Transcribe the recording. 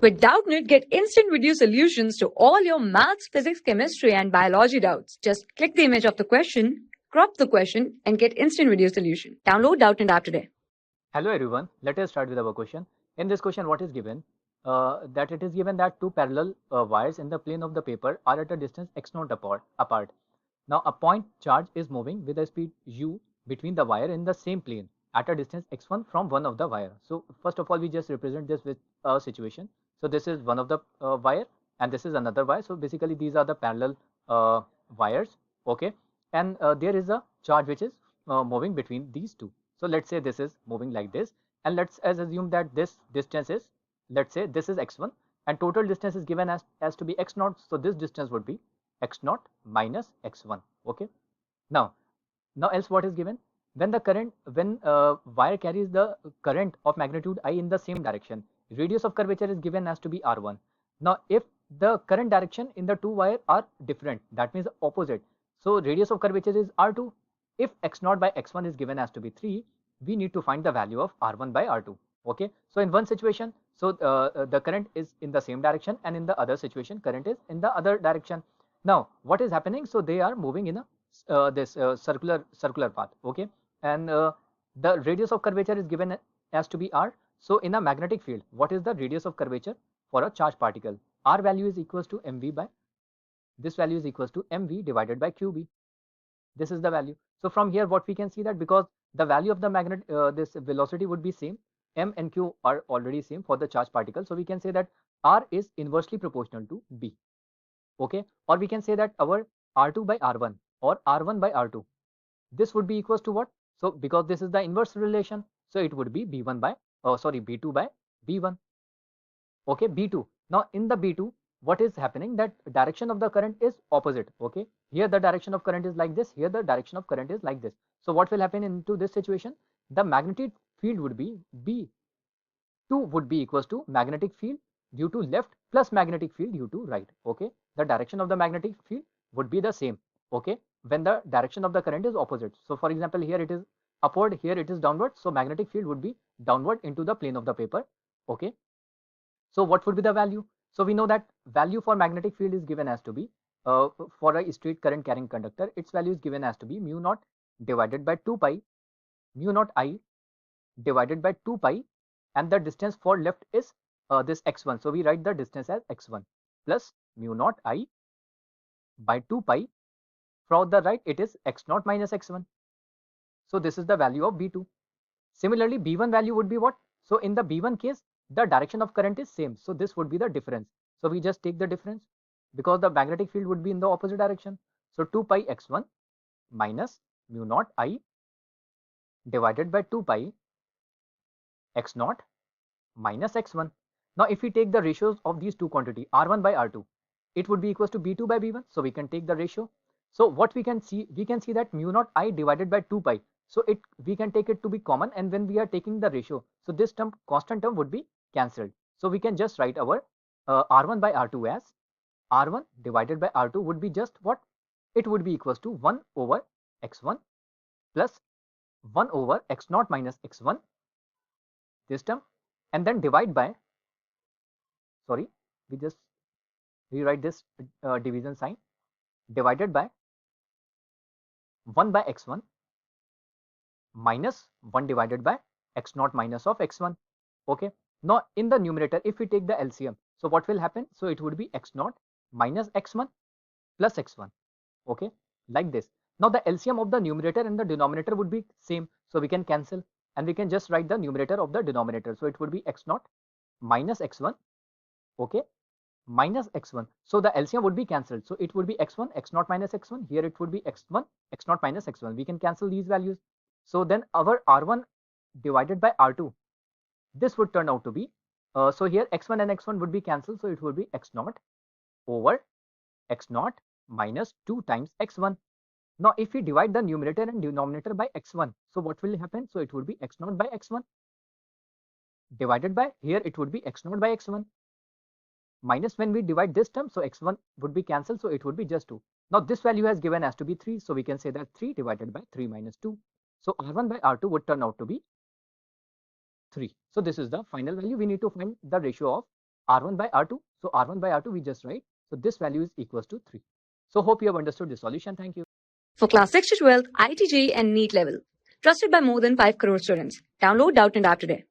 With Doubtnut, get instant video solutions to all your maths, physics, chemistry, and biology doubts. Just click the image of the question, crop the question, and get instant video solution. Download Doubtnut app today. Hello everyone, let us start with our question. In this question, what is given? That it is given that two parallel wires in the plane of the paper are at a distance x0 apart. Now a point charge is moving with a speed u between the wire in the same plane at a distance x1 from one of the wire. So first of all, we just represent this with a situation. So this is one of the wire and this is another wire. So basically these are the parallel wires, okay? And there is a charge which is moving between these two. So let's say this is moving like this, and let's assume that this distance is, let's say this is x1 and total distance is given as to be x0. So this distance would be x0 minus x1, okay? Now else what is given? When the current, when wire carries the current of magnitude I in the same direction, radius of curvature is given as to be r1. Now if the current direction in the two wire are different, that means opposite, so radius of curvature is r2. If x0 by x1 is given as to be 3, we need to find the value of r1 by r2, okay? So in one situation, so the current is in the same direction, and in the other situation current is in the other direction. Now what is happening? So they are moving in a this circular path, okay? And the radius of curvature is given as to be r. So in a magnetic field, what is the radius of curvature for a charged particle? R value is equals to mv by, this value is equals to mv divided by qb. This is the value. So from here what we can see, that because the value of the magnet, this velocity would be same, m and q are already same for the charged particle, so we can say that r is inversely proportional to b, okay? Or we can say that our r2 by r1 or r1 by r2, this would be equals to what? So because this is the inverse relation, so it would be b1 by b2 by b1, okay? B2. Now in the B2, what is happening, that direction of the current is opposite, okay? Here the direction of current is like this, here the direction of current is like this. So what will happen into this situation? The magnetic field would be B2 would be equals to magnetic field due to left plus magnetic field due to right, okay? The direction of the magnetic field would be the same, okay, when the direction of the current is opposite. So for example, here it is upward, here it is downward, so magnetic field would be downward into the plane of the paper, okay? So what would be the value? So we know that value for magnetic field is given as to be, for a straight current carrying conductor, its value is given as to be mu naught divided by 2 pi, mu naught I divided by 2 pi, and the distance for left is this x1. So we write the distance as x1 plus mu naught I by 2 pi. From the right it is x0 minus x1. So this is the value of B2. Similarly, B1 value would be what? So in the B1 case, the direction of current is same, so this would be the difference. So we just take the difference because the magnetic field would be in the opposite direction. So 2 pi x1 minus mu naught I divided by 2 pi x0 minus x1. Now if we take the ratios of these two quantity, r1 by r2, it would be equals to b2 by b1, so we can take the ratio. So what we can see that mu naught I divided by 2 pi, so we can take it to be common, and when we are taking the ratio, so this term, constant term, would be cancelled. So we can just write our r1 by r2 as r1 divided by r2 would be just what? It would be equals to 1 over x1 plus 1 over x0 minus x1, this term, and then divide by, sorry, we just rewrite this division sign, divided by 1 by x1 minus 1 divided by x0 minus of x1, okay? Now in the numerator, if we take the LCM, so what will happen? So it would be x0 minus x1 plus x1, okay, like this. Now the LCM of the numerator and the denominator would be same, so we can cancel, and we can just write the numerator of the denominator. So it would be x0 minus x1, okay, minus x1. So the LCM would be cancelled, so it would be x1 x0 minus x1. Here it would be x1 x0 minus x1. We can cancel these values. So then our r1 divided by r2, this would turn out to be, so here x1 and x1 would be cancelled, so it would be x0 over x0 minus 2 times x1. Now if we divide the numerator and denominator by x1, so what will happen? So it would be x0 by x1 divided by, here it would be x0 by x1 minus, when we divide this term, so x1 would be cancelled, so it would be just 2. Now this value has given as to be 3, so we can say that 3 divided by 3 minus 2. So r1 by r2 would turn out to be 3. So this is the final value. We need to find the ratio of R1 by R2. So R1 by R2 we just write. So this value is equals to 3. So hope you have understood this solution. Thank you. For class 6 to 12, IIT JEE and NEET level. Trusted by more than 5 crore students. Download Doubtnut App today.